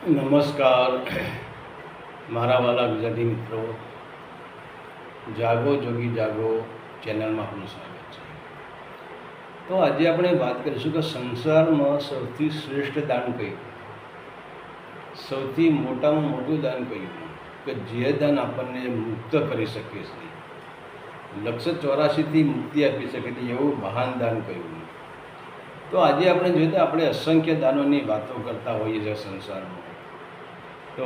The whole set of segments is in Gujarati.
નમસ્કાર મારા વાલા ગુજરાતી મિત્રો, જાગો જોગી જાગો ચેનલમાં આપનું સ્વાગત છે. તો આજે આપણે વાત કરીશું કે સંસારમાં સૌથી શ્રેષ્ઠ દાન કયું, સૌથી મોટામાં મોટું દાન કયું, કે જે દાન આપણને મુક્ત કરી શકે છે, 184થી મુક્તિ આપી શકે છે, એવું મહાન દાન કયું. તો આજે આપણે જોઈએ તો આપણે અસંખ્ય દાનોની વાતો કરતા હોઈએ છીએ સંસારમાં. તો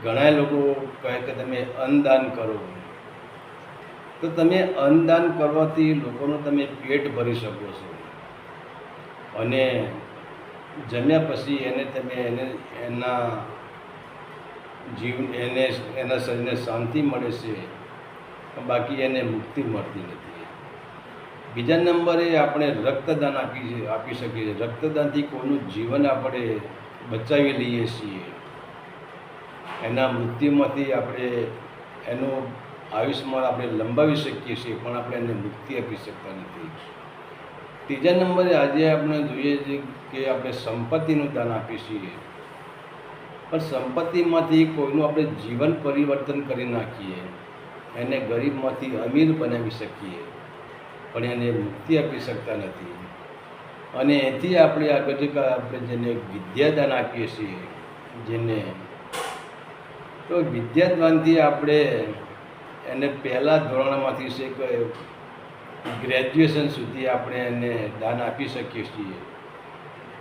ઘણા લોકો કહે કે તમે અન્નદાન કરો, તો તમે અન્નદાન કરવાથી લોકોનું તમે પેટ ભરી શકો છો, અને જમ્યા પછી એના શરીરને શાંતિ મળે છે, બાકી એને મુક્તિ મળતી નથી. બીજા નંબરે આપણે રક્તદાન આપી શકીએ છીએ. રક્તદાનથી કોઈનું જીવન આપણે બચાવી લઈએ છીએ, એના મૃત્યુમાંથી આપણે એનું આયુષ્યમાન આપણે લંબાવી શકીએ છીએ, પણ આપણે એને મુક્તિ આપી શકતા નથી. ત્રીજા નંબરે આજે આપણે જોઈએ છીએ કે આપણે સંપત્તિનું દાન આપીએ છીએ, પણ સંપત્તિમાંથી કોઈનું આપણે જીવન પરિવર્તન કરી નાખીએ, એને ગરીબમાંથી અમીર બનાવી શકીએ, પણ એને મુક્તિ આપી શકતા નથી. અને એથી આપણે આપણે જેને વિદ્યાદાન આપીએ છીએ, તો વિદ્યાદાનથી આપણે એને પહેલાં ધોરણમાંથી છેક ગ્રેજ્યુએશન સુધી આપણે એને દાન આપી શકીએ છીએ,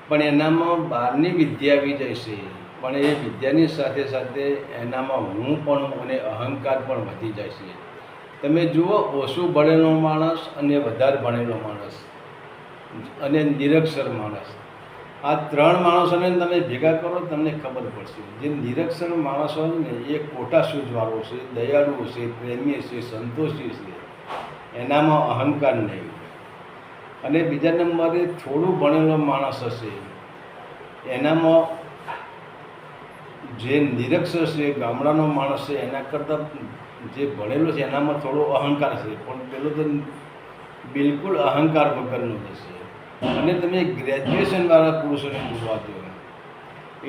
પણ એનામાં બહારની વિદ્યા આવી જાય છે, પણ એ વિદ્યાની સાથે સાથે એનામાં હું પણ અને અહંકાર પણ વધી જાય છે. તમે જુઓ, ઓછું ભણેલો માણસ અને વધારે ભણેલો માણસ અને નિરક્ષર માણસ, આ ત્રણ માણસોને તમે ભેગા કરો તમને ખબર પડશે. જે નિરક્ષર માણસ હોય ને એ કોટા સૂઝવાળો છે, દયાળુ છે, પ્રેમી છે, સંતોષી છે, એનામાં અહંકાર નહીં. અને બીજા નંબરે થોડું ભણેલો માણસ હશે, એનામાં જે નિરક્ષર છે, ગામડાનો માણસ છે, એના કરતાં જે ભણેલો છે એનામાં થોડો અહંકાર છે, પણ પેલો તો બિલકુલ અહંકાર વગરનો હશે. અને તમે ગ્રેજ્યુએશનવાળા પુરુષોને જોવા દો,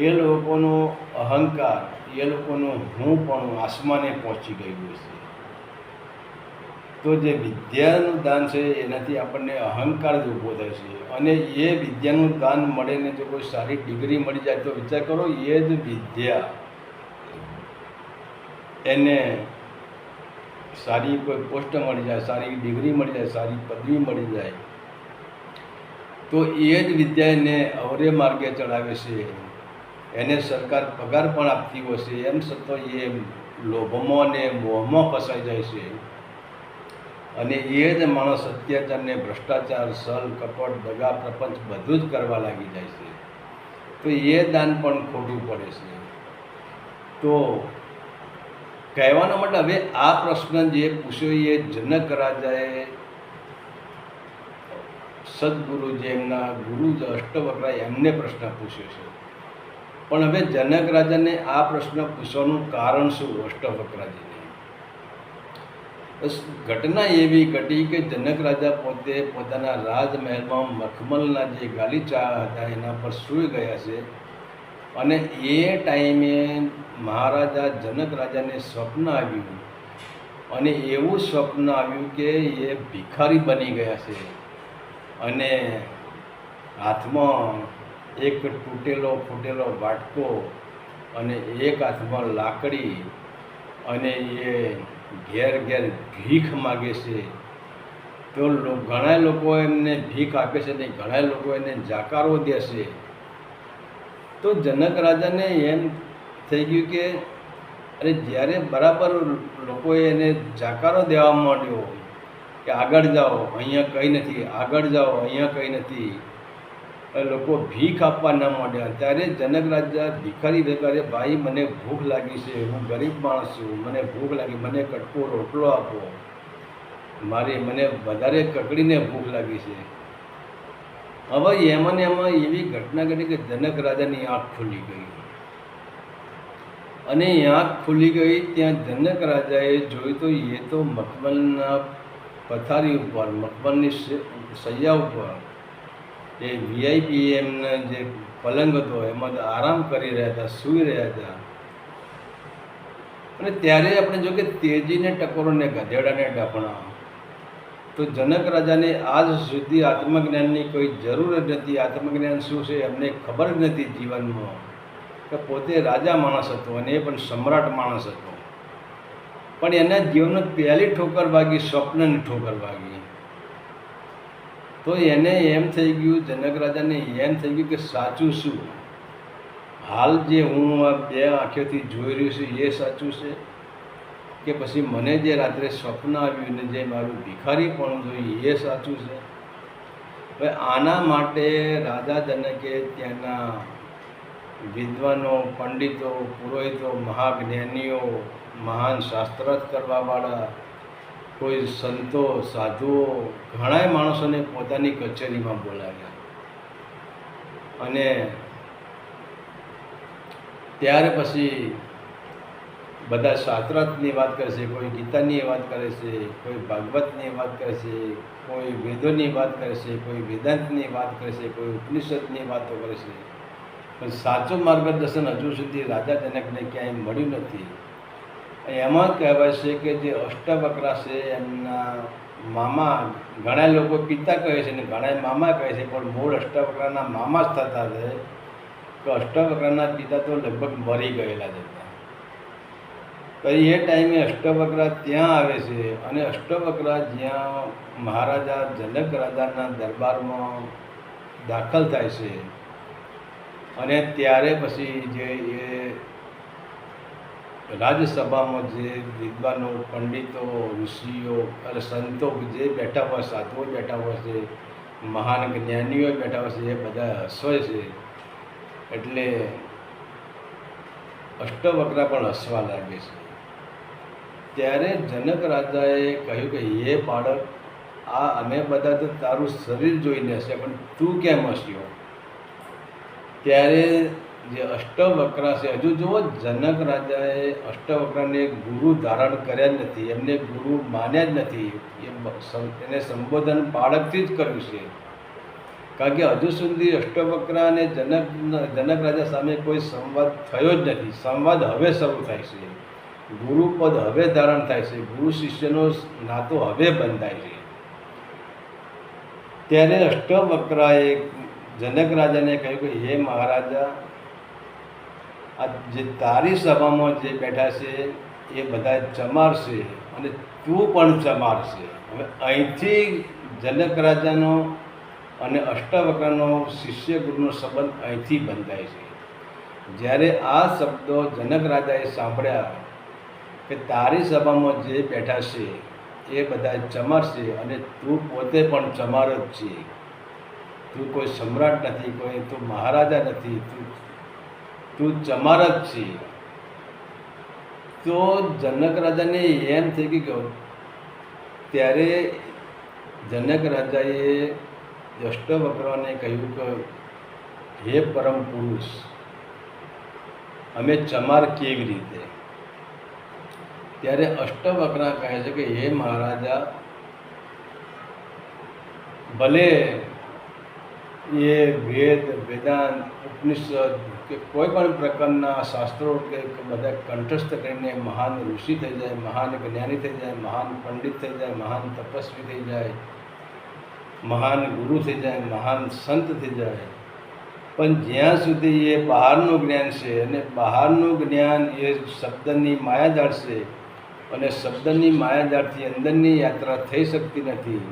એ લોકોનો અહંકાર, એ લોકોનું હું પણ આસમાને પહોંચી ગયું છે. તો જે વિદ્યાનું દાન છે એનાથી આપણને અહંકાર જ ઊભો થાય છે, અને એ વિદ્યાનું દાન મળીને જો કોઈ સારી ડિગ્રી મળી જાય તો વિચાર કરો, એ જ વિદ્યા એને સારી કોઈ પોસ્ટ મળી જાય, સારી ડિગ્રી મળી જાય, સારી પદવી મળી જાય, તો એ જ વિદ્યા એને અવરે માર્ગે ચડાવે છે, એને સરકાર પગાર પણ આપતી હોય છે, એમ છતાં એ લોભમાં અને મોહમાં ફસાઈ જાય છે, અને એ જ માણસ અત્યાચારને, ભ્રષ્ટાચાર, છલ, કપટ, દગા, પ્રપંચ બધું જ કરવા લાગી જાય છે. તો એ દાન પણ ખોટું પડે છે. તો કહેવાનો મતલબ, હવે આ પ્રશ્ન જે પૂછ્યો એ જનક રાજાએ સદગુરુ, જે એમના ગુરુ અષ્ટવક્ર, એમને પ્રશ્ન પૂછ્યો છે. પણ હવે જનક રાજાને આ પ્રશ્ન પૂછવાનું કારણ શું? અષ્ટવક્રજીને ઘટના એવી ઘટી કે જનક રાજા પોતે પોતાના રાજમહેલમાં મખમલના જે ગાલીચા હતા એના પર સૂઈ ગયા છે, અને એ ટાઈમે મહારાજા જનક રાજાને સ્વપ્ન આવ્યું, અને એવું સ્વપ્ન આવ્યું કે એ ભિખારી બની ગયા છે, અને હાથમાં એક તૂટેલો ફૂટેલો વાટકો, અને એક હાથમાં લાકડી, અને એ ઘેર ઘેર ભીખ માગે છે. તો ઘણા લોકો એમને ભીખ આપે છે ને ઘણા લોકો એને જાકારો દે છે. તો જનક રાજાને એમ થઈ ગયું કે અરે, જ્યારે બરાબર લોકોએ એને જાકારો દેવા માંડ્યો કે આગળ જાઓ, અહીંયા કંઈ નથી, આગળ જાઓ, અહીંયા કંઈ નથી, લોકો ભીખ આપવા ન માંડ્યા, ત્યારે જનક રાજા ભિખારી વેપારે, ભાઈ મને ભૂખ લાગી છે, હું ગરીબ માણસ છું, મને ભૂખ લાગી, મને કટકો રોટલો આપો, મને વધારે કકડીને ભૂખ લાગી છે. હવે એમાં એવી ઘટના ઘટી કે જનક રાજાની આંખ ખુલી ગઈ, અને આંખ ખુલી ગઈ ત્યાં જનક રાજાએ જોયું તો એ તો મખમલના પથારી ઉપર, મખમલની સૈયા ઉપર એ VIP એમના જે પલંગ હતો એમાં આરામ કરી રહ્યા હતા, સૂઈ રહ્યા હતા. અને ત્યારે આપણે જો કે તેજીને ટકોરોને ગધેડાને ડફણા. તો જનક રાજાને આજ સુધી આત્મજ્ઞાનની કોઈ જરૂર જ નથી. આત્મજ્ઞાન શું છે એમને ખબર જ નથી જીવનમાં, કે પોતે રાજા માણસ હતો અને એ પણ સમ્રાટ માણસ હતો. પણ એના જીવનમાં પહેલી ઠોકર વાગી, સ્વપ્નની ઠોકર વાગી. તો એને એમ થઈ ગયું, જનક રાજાને એમ થઈ ગયું કે સાચું શું, હાલ જે હું આ બે આંખોથી જોઈ રહ્યો છું એ સાચું છે, કે પછી મને જે રાત્રે સ્વપ્ન આવ્યું ને જે મારું ભિખારીપણું જોયું એ સાચું છે. હવે આના માટે રાજા જનકે ત્યાંના વિદ્વાનો, પંડિતો, પુરોહિતો, મહાજ્ઞાનીઓ, મહાન શાસ્ત્રાર્થ કરવાવાળા, કોઈ સંતો, સાધુઓ, ઘણાય માણસોને પોતાની કચેરીમાં બોલાવ્યા. અને ત્યાર પછી બધા શાસ્ત્રાર્થની વાત કરે છે, કોઈ ગીતાની વાત કરે છે, કોઈ ભાગવતની વાત કરે છે, કોઈ વેદોની વાત કરે છે, કોઈ વેદાંતની વાત કરે છે, કોઈ ઉપનિષદની વાતો કરે છે. પણ સાચું માર્ગદર્શન હજુ સુધી રાજા જનકને ક્યાંય મળ્યું નથી. એમાં કહેવાય છે કે જે અષ્ટવક્રા છે એમના મામા, ઘણા લોકો પિતા કહે છે ને ઘણા મામા કહે છે, પણ મૂળ અષ્ટવક્રાના મામા જ થતા હતા. તો અષ્ટવક્રાના પિતા તો લગભગ મરી ગયેલા જ હતા. તો એ ટાઈમે અષ્ટવક્રા ત્યાં આવે છે અને અષ્ટવક્રા જ્યાં મહારાજા જનક રાજાના દરબારમાં દાખલ થાય છે. અને ત્યારે પછી જે એ રાજસભામાં જે વિદ્વાનો, પંડિતો, ઋષિઓ અને સંતો જે બેઠા હોય, સાધુઓ બેઠા હોય છે, મહાન જ્ઞાનીઓ બેઠા હોય છે, એ બધા હસવાય છે. એટલે અષ્ટવક્રા પણ હસવા લાગે છે. ત્યારે જનક રાજાએ કહ્યું કે હે બાળક, આ અમે બધા તો તારું શરીર જોઈને હશે, પણ તું કેમ હસ્યો? ત્યારે જે અષ્ટવક્રા છે, હજુ જુઓ, જનક રાજાએ અષ્ટવક્રાને ગુરુ ધારણ કર્યા જ નથી, એમને ગુરુ માન્યા જ નથી. એને સંબોધન બાળકથી જ કર્યું છે. કારણ કે હજુ સુધી અષ્ટવક્રા અને જનક રાજા સામે કોઈ સંવાદ થયો જ નથી. સંવાદ હવે શરૂ થાય છે, ગુરુપદ હવે ધારણ થાય છે, ગુરુ શિષ્યનો નાતો હવે બંધાય છે. ત્યારે અષ્ટવક્રાએ જનક રાજાને કહ્યું કે હે મહારાજા, આ જે તારી સભામાં જે બેઠા છે એ બધા ચમાર છે અને તું પણ ચમાર છે. હવે અહીંથી જનક રાજાનો અને અષ્ટવક્રનો શિષ્ય ગુરુનો સંબંધ અહીંથી બંધાય છે. જ્યારે આ શબ્દો જનક રાજાએ સાંભળ્યા કે તારી સભામાં જે બેઠા છે એ બધા ચમાર છે અને તું પોતે પણ ચમાર જ છે, તું કોઈ સમ્રાટ નથી, કોઈ તું મહારાજા નથી, તું ચમાર જ છે. તો જનક રાજાને એમ થઈ ગયું. ત્યારે જનક રાજાએ અષ્ટવક્રને કહ્યું કે હે પરમ પુરુષ, અમે ચમાર કેવી રીતે? ત્યારે અષ્ટવક્રા કહે છે કે હે મહારાજા, ભલે એ વેદ, વેદાંત, ઉપનિષદ કે કોઈ પણ પ્રકારના શાસ્ત્રો કે બધા કંઠસ્થ કરીને મહાન ઋષિ થઈ જાય, મહાન જ્ઞાની થઈ જાય, મહાન પંડિત થઈ જાય, મહાન તપસ્વી થઈ જાય, મહાન ગુરુ થઈ જાય, મહાન સંત થઈ જાય, પણ જ્યાં સુધી એ બહારનું જ્ઞાન છે અને બહારનું જ્ઞાન એ શબ્દની માયાજાળ છે અને શબ્દની માયાજાળથી અંદરની યાત્રા થઈ શકતી નથી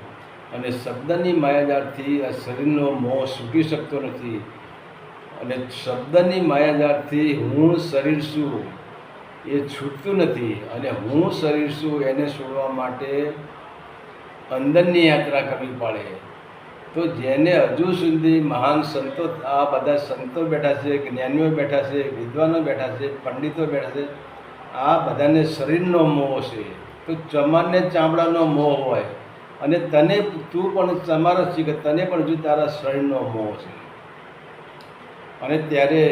અને શબ્દની માયાજાળથી આ શરીરનો મોહ છૂટી શકતો નથી અને શબ્દની માયાજાળથી હું શરીર છું એ છૂટતું નથી અને હું શરીર છું એને છોડવા માટે અંદરની યાત્રા કરવી પડે. તો જેને હજુ સુધી મહાન સંતો, આ બધા સંતો બેઠા છે, જ્ઞાનીઓ બેઠા છે, વિદ્વાનો બેઠા છે, પંડિતો બેઠા છે, આ બધાને શરીરનો મોહ છે. તો ચમારને ચામડાનો મોહ હોય અને તને, તું પણ ચમાર જ છે કે તને પણ હજુ તારા શરીરનો મોહ છે. અને ત્યારે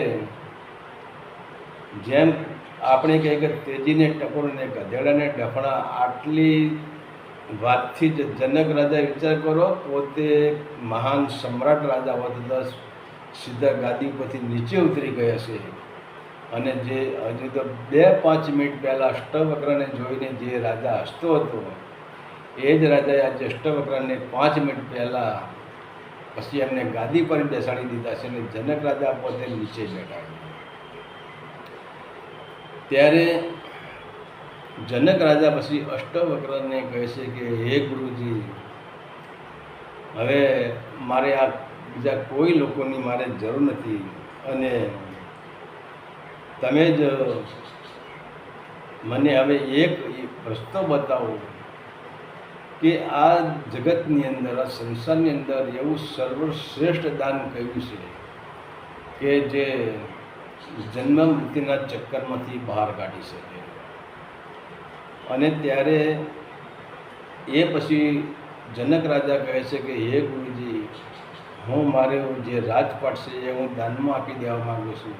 જેમ આપણે કહીએ કે તેજીને ટકોરને ગધેડાને ડફણા, આટલી વાતથી જ જનક રાજા વિચાર કરો, પોતે મહાન સમ્રાટ રાજા હોત, સીધા ગાદી ઉપરથી નીચે ઉતરી ગયા છે. અને જે હજુ તો 2-5 મિનિટ પહેલાં અષ્ટવક્રને જોઈને જે રાજા હસતો હતો એ જ રાજાએ આજે અષ્ટવક્રને 5 મિનિટ પહેલાં પછી એમને ગાદી પર બેસાડી દીધા છે અને જનક રાજા પોતે નીચે બેઠા છે. ત્યારે જનક રાજા પછી અષ્ટવક્રને કહે છે કે હે ગુરુજી, હવે મારે આ બીજા કોઈ લોકોની મારે જરૂર નથી અને તમે જ મને હવે એક રસ્તો બતાવો કે આ જગતની અંદર, આ સંસારની અંદર એવું સર્વશ્રેષ્ઠ દાન કયું છે કે જે જન્મ મૃત્યુના ચક્કરમાંથી બહાર કાઢી શકે. અને ત્યારે એ પછી જનક રાજા કહે છે કે હે ગુરુજી, હું મારે જે રાજપાટ છે એ હું દાનમાં આપી દેવા માગું છું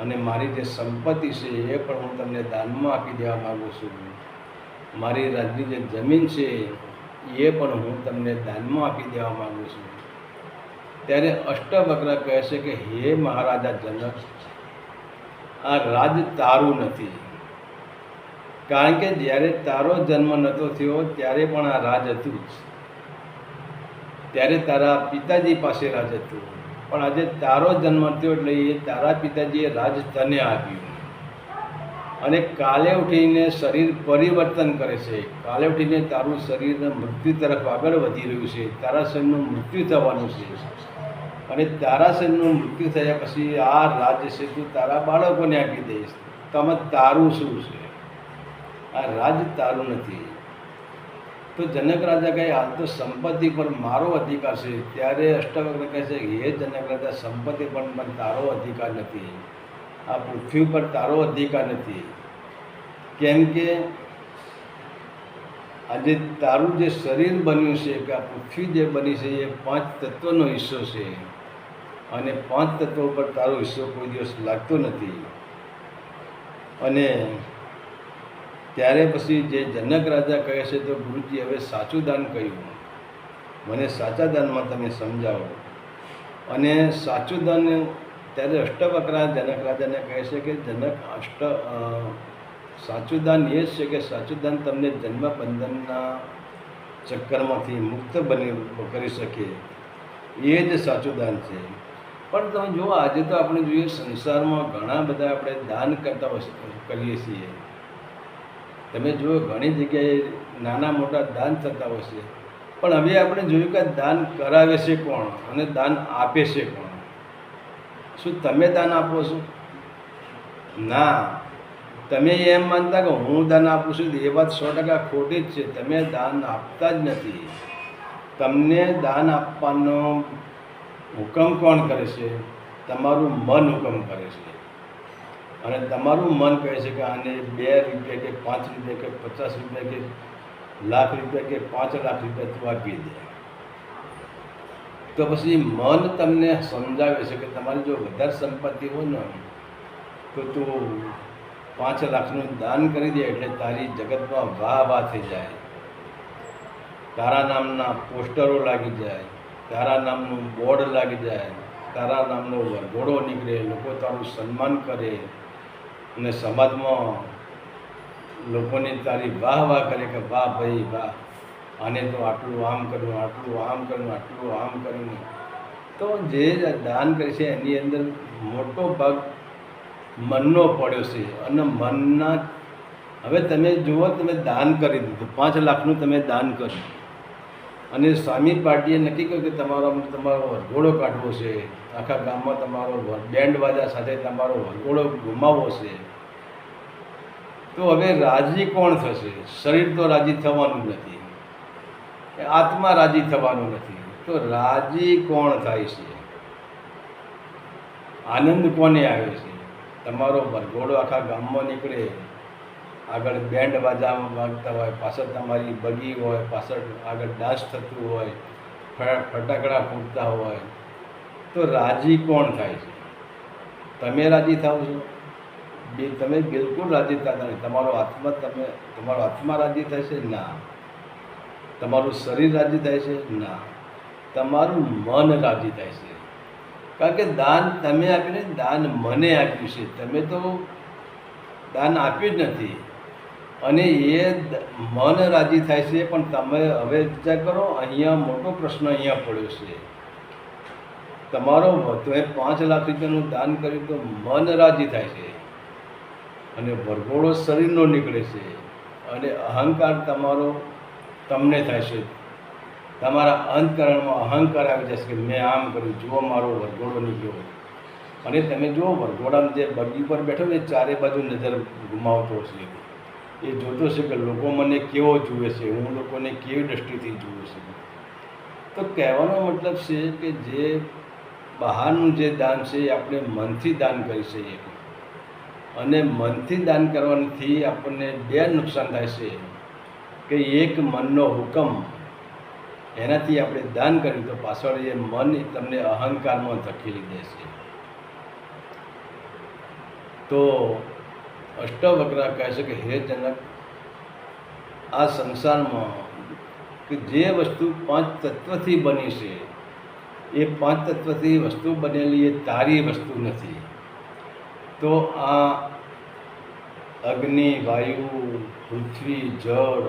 અને મારી જે સંપત્તિ છે એ પણ હું તમને દાનમાં આપી દેવા માગું છું. મારી રાજની જે જમીન છે એ પણ હું તમને દાનમાં આપી દેવા માગું છું. ત્યારે અષ્ટવક્ર કહે છે કે હે મહારાજા જનક, આ રાજ તારું નથી, કારણ કે જ્યારે તારો જન્મ નહોતો થયો ત્યારે પણ આ રાજ હતું જ. ત્યારે તારા પિતાજી પાસે રાજ હતું, પણ આજે તારો જન્મ થયો એટલે એ તારા પિતાજીએ રાજ તને આપ્યું. અને કાલે ઉઠીને શરીર પરિવર્તન કરે છે, કાલે ઉઠીને તારું શરીર મૃત્યુ તરફ આગળ વધી રહ્યું છે, તારા શરીરનું મૃત્યુ થવાનું છે. અને તારા શરીરનું મૃત્યુ થયા પછી આ રાજ છે તું તારા બાળકોને આપી દઈશ. તમે તારું શું છે? આ રાજ તારું નથી. તો જનક રાજા કહે હાલ તો સંપત્તિ પર મારો અધિકાર છે. ત્યારે અષ્ટવક્ર કહે છે હે જનક રાજા, સંપત્તિ પર પણ તારો અધિકાર નથી, આ પૃથ્વી પર તારો અધિકાર નથી. કેમ કે આજે તારું જે શરીર બન્યું છે કે આ પૃથ્વી જે બની છે એ 5 તત્વનો હિસ્સો છે અને 5 તત્વો પર તારો હિસ્સો કોઈ દિવસ લાગતો નથી. અને ત્યારે પછી જે જનક રાજા કહે છે તો ગુરુજી હવે સાચું દાન કયું, મને સાચા દાનમાં તમે સમજાવો. અને સાચું દાન ત્યારે અષ્ટવક્ર જનક રાજાને કહે છે કે જનક સાચું દાન એ જ છે કે સાચું દાન તમને જન્મ બંધનના ચક્કરમાંથી મુક્ત કરી શકે, એ જ સાચું દાન છે. પણ તમે જુઓ આજે તો આપણે જોઈએ સંસારમાં ઘણા બધા આપણે દાન કરીએ છીએ. તમે જુઓ ઘણી જગ્યાએ નાના મોટા દાન થતા હોય છે, પણ હવે આપણે જોયું કે દાન કરાવે છે કોણ અને દાન આપે છે કોણ? શું તમે દાન આપો છો? ના, તમે એમ માનતા કે હું દાન આપું છું એ વાત 100% ખોટી જ છે. તમે દાન આપતા જ નથી. તમને દાન આપવાનો હુકમ કોણ કરે છે? તમારું મન હુકમ કરે છે. અને તમારું મન કહે છે કે આને 2 રૂપિયા કે 5 રૂપિયા કે 50 રૂપિયા કે લાખ રૂપિયા કે 5 લાખ રૂપિયા તું આપી દે. તો પછી મન તમને સમજાવે છે કે તમારી જો વધારે સંપત્તિ હોય ને તો તું 5 લાખનું દાન કરી દે એટલે તારી જગતમાં વાહ વાહ થઈ જાય, તારા નામના પોસ્ટરો લાગી જાય, તારા નામનું બોર્ડ લાગી જાય, તારા નામનો વરઘોડો નીકળે, લોકો તારું સન્માન કરે અને સમાજમાં લોકોને તારી વાહ વાહ કરે કે વાહ ભાઈ વાહ, આને તો આટલું આમ કર્યું, આટલું આમ કર્યું, આટલું આમ કર્યું. તો જે દાન કરે છે એની અંદર મોટો ભાગ મનનો પડ્યો છે. અને મનના હવે તમે જુઓ, તમે દાન કરી દીધું, 5 લાખનું તમે દાન કર્યું અને સામી પાર્ટીએ નક્કી કર્યું કે તમારો વરઘોડો કાઢવો છે, આખા ગામમાં તમારો બેન્ડ વાજા સાથે તમારો વરઘોડો ગુમાવવો છે. તો હવે રાજી કોણ થશે? શરીર તો રાજી થવાનું નથી, આત્મા રાજી થવાનું નથી. તો રાજી કોણ થાય છે? આનંદ કોને આવે છે? તમારો વરઘોડો આખા ગામમાં નીકળે, આગળ બેન્ડ વાજામાં વાગતા હોય, પાછળ તમારી બગી હોય, પાછળ આગળ ડાન્સ થતું હોય, ફટાકડા ફૂટતા હોય, તો રાજી કોણ થાય છે? તમે રાજી થાવ છો? તમે બિલકુલ રાજી થતા નથી. તમારો આત્મા રાજી થાય છે? ના. તમારું શરીર રાજી થાય છે? ના. તમારું મન રાજી થાય છે. કારણ કે દાન તમે આપ્યું ને, દાન મને આપ્યું છે. તમે તો દાન આપ્યું જ નથી. અને એ મન રાજી થાય છે. પણ તમે હવે વિચાર કરો, અહીંયા મોટો પ્રશ્ન અહીંયા પડ્યો છે. તમારો તમે 5 લાખ રૂપિયાનું દાન કર્યું તો મન રાજી થાય છે, અને વરઘોડો શરીરનો નીકળે છે, અને અહંકાર તમારો તમને થાય છે. તમારા અંતકરણમાં અહંકાર આવી જશે કે મેં આમ કર્યું, જુઓ મારો વરઘોડો નીકળ્યો. અને તમે જુઓ વરઘોડામાં જે બગી પર બેઠો ને, ચારે બાજુ નજર ગુમાવતો છે. એ જોતો છે કે લોકો મને કેવો જુએ છે, હું લોકોને કેવી દૃષ્ટિથી જુએ છું. તો કહેવાનો મતલબ છે કે જે બહારનું જે દાન છે એ આપણે મનથી દાન કરી શકીએ. અને મનથી દાન કરવાથી આપણને 2 નુકસાન થાય છે. કે એક, મનનો હુકમ, એનાથી આપણે દાન કર્યું તો પાછળ એ મન તમને અહંકારમાં ધકેલી દેશે. તો અષ્ટવક્ર કહે છે કે હે જનક, આ સંસારમાં કે જે વસ્તુ 5 તત્વથી બની છે, એ 5 તત્વથી વસ્તુ બનેલી એ તારી વસ્તુ નથી. તો આ અગ્નિ, વાયુ, પૃથ્વી, જળ,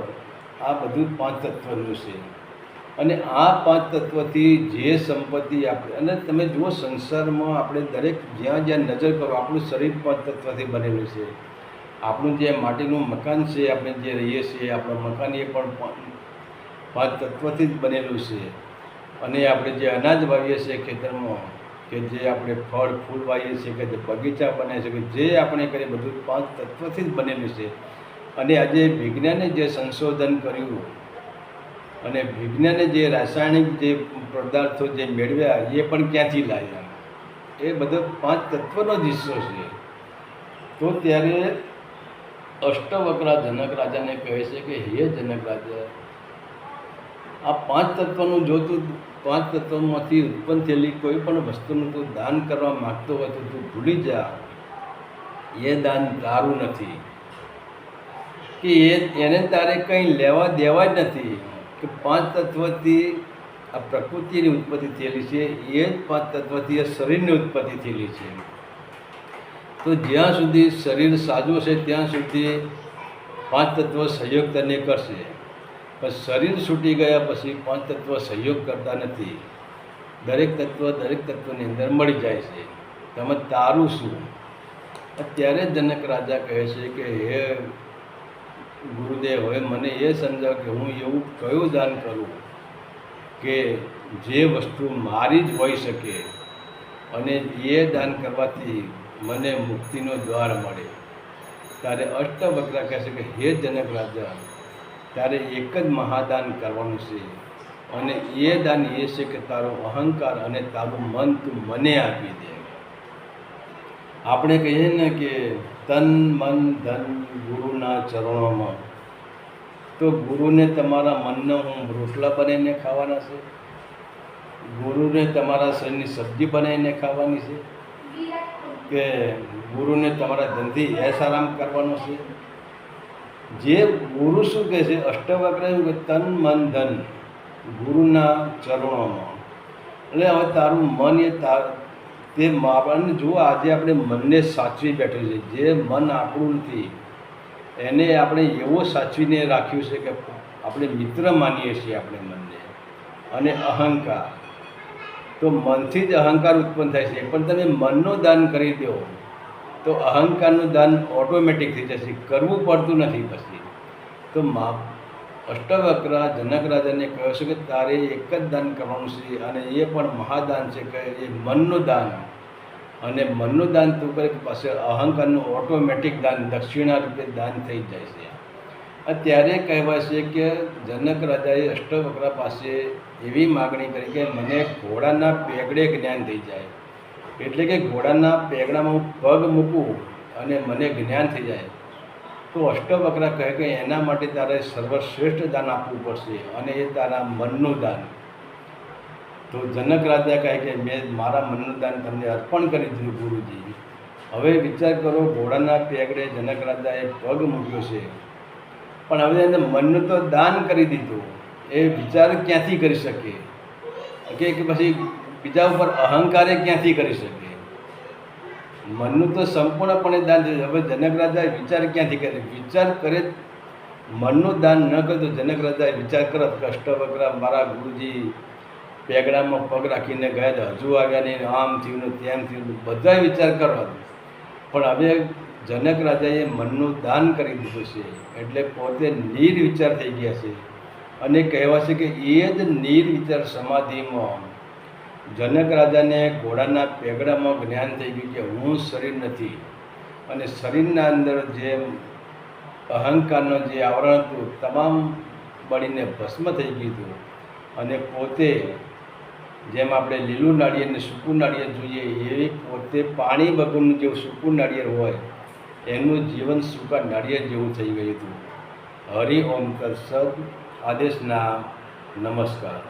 આ બધું 5 તત્વનું છે. અને આ 5 તત્વથી જે સંપત્તિ આપણે, અને તમે જુઓ સંસારમાં આપણે દરેક જ્યાં જ્યાં નજર કરો, આપણું શરીર 5 તત્વથી બનેલું છે. આપણું જે માટીનું મકાન છે, આપણે જે રહીએ છીએ, આપણું મકાન એ પણ 5 તત્વથી જ બનેલું છે. અને આપણે જે અનાજ વાવીએ છીએ ખેતરમાં, કે જે આપણે ફળ ફૂલ વાવીએ છીએ, કે જે બગીચા બનાવીએ છીએ, કે જે આપણે કરીએ બધું 5 તત્વથી જ બનેલું છે. અને આજે વિજ્ઞાને જે સંશોધન કર્યું, અને વિજ્ઞાને જે રાસાયણિક જે પદાર્થો જે મેળવ્યા, એ પણ ક્યાંથી લાવ્યા? એ બધો 5 તત્વનો જ હિસ્સો છે. તો ત્યારે અષ્ટવક્રા જનક રાજાને કહે છે કે હે જનક રાજા, આ 5 તત્વનું જો તું 5 તત્વોમાંથી ઉત્પન્ન થયેલી કોઈ પણ વસ્તુનું તું દાન કરવા માગતો હોય તો તું ભૂલી જા. એ દાન તારું નથી, કે એને તારે કંઈ લેવા દેવા જ નથી. કે 5 તત્વથી આ પ્રકૃતિની ઉત્પત્તિ થયેલી છે, એ જ 5 તત્વથી એ શરીરની ઉત્પત્તિ થયેલી છે. તો જ્યાં સુધી શરીર સાજું છે ત્યાં સુધી 5 તત્વ સહયોગ તને કરશે. પણ શરીર છૂટી ગયા પછી 5 તત્વ સહયોગ કરતા નથી. દરેક તત્વની અંદર મળી જાય છે. તમે તારું શું? અત્યારે જનક રાજા કહે છે કે હે ગુરુદેવ, હવે મને એ સમજાવ કે હું એવું કયું દાન કરું કે જે વસ્તુ મારી જ હોઈ શકે, અને એ દાન કરવાથી મને મુક્તિનો દ્વાર મળે. ત્યારે અષ્ટવક્ર કહે છે કે હે જનક રાજા, તારે એક જ મહાદાન કરવાનું છે. અને એ દાન એ છે કે તારો અહંકાર અને તારું મન તું મને આપી દે. આપણે કહીએ ને કે તન મન ધન ગુરુના ચરણોમાં, તો ગુરુને તમારા મનનો હું રોટલા બનાવીને ખાવાના છે, ગુરુને તમારા શરીરની સબ્જી બનાવીને ખાવાની છે, કે ગુરુને તમારા ધનથી એશ આરામ કરવાનો છે? જે ગુરુ શું કહે છે, અષ્ટવક્ર એવું કે તન મન ધન ગુરુના ચરણોમાં. એટલે હવે તારું મન એ તે આપણને જુઓ, આજે આપણે મનને સાચવી બેઠું છે. જે મન આપણું નથી એને આપણે એવો સાચવીને રાખ્યું છે કે આપણે મિત્ર માનીએ છીએ આપણે મનને. અને અહંકાર, તો મનથી જ અહંકાર ઉત્પન્ન થાય છે. પણ તમે મનનું દાન કરી દો તો અહંકારનું દાન ઓટોમેટિક થઈ જશે, કરવું પડતું નથી પછી. તો અષ્ટવક્ર જનક રાજાને કહ્યું છે કે તારે એક જ દાન કરવાનું છે, અને એ પણ મહાદાન છે કે એ મનનું દાન. અને મનનું દાન તું કરે પાસે અહંકારનું ઓટોમેટિક દાન દક્ષિણા રૂપે દાન થઈ જાય છે. અત્યારે કહેવાય છે કે જનક રાજાએ અષ્ટવક્ર પાસે એવી માગણી કરી કે મને ઘોડાના પેગડે જ્ઞાન થઈ જાય, એટલે કે ઘોડાના પેગડામાં હું પગ મૂકું અને મને જ્ઞાન થઈ જાય. તો અષ્ટવક્ર કહે કે એના માટે તારે સર્વશ્રેષ્ઠ દાન આપવું પડશે, અને એ તારા મનનું દાન. તો જનક રાજા કહે કે મેં મારા મનનું દાન તમને અર્પણ કરી દીધું ગુરુજી. હવે વિચાર કરો, ઘોડાના પેગડે જનક રાજાએ પગ મૂક્યો છે, પણ હવે એને મનનું તો દાન કરી દીધું. એ વિચાર ક્યાંથી કરી શકે કે પછી બીજા ઉપર અહંકારે ક્યાંથી કરી શકે? મનનું તો સંપૂર્ણપણે દાન છે. હવે જનક રાજાએ વિચાર ક્યાંથી કરે? વિચાર કરે, મનનું દાન ન કરે તો જનક રાજાએ વિચાર કરત કષ્ટવક્ર મારા ગુરુજી પેગડામાં પગ રાખીને ગયા હતા, હજુ આવ્યા નહીં, આમ થયું ને તેમ થયું, બધાએ વિચાર કરવા. પણ હવે જનક રાજાએ મનનું દાન કરી દીધું છે એટલે પોતે નિર્વિચાર થઈ ગયા છે. અને કહેવાય છે કે એ જ નિર્વિચાર સમાધિમાં જનક રાજાને ઘોડાના પેગડામાં જ્ઞાન થઈ ગયું કે હું શરીર નથી, અને શરીરના અંદર જે અહંકારનો જે આવરણ હતું તમામ બળીને ભસ્મ થઈ ગયું હતું. અને પોતે જેમ આપણે લીલું નાળિયેર ને સૂકું નાળિયેર જોઈએ એવી પોતે પાણી વગરનું જેવું સૂકું નાળિયેર હોય એનું જીવન સૂકા નાળિયેર જેવું થઈ ગયું હતું. હરિ ઓમ તત્સત. આદેશના નમસ્કાર.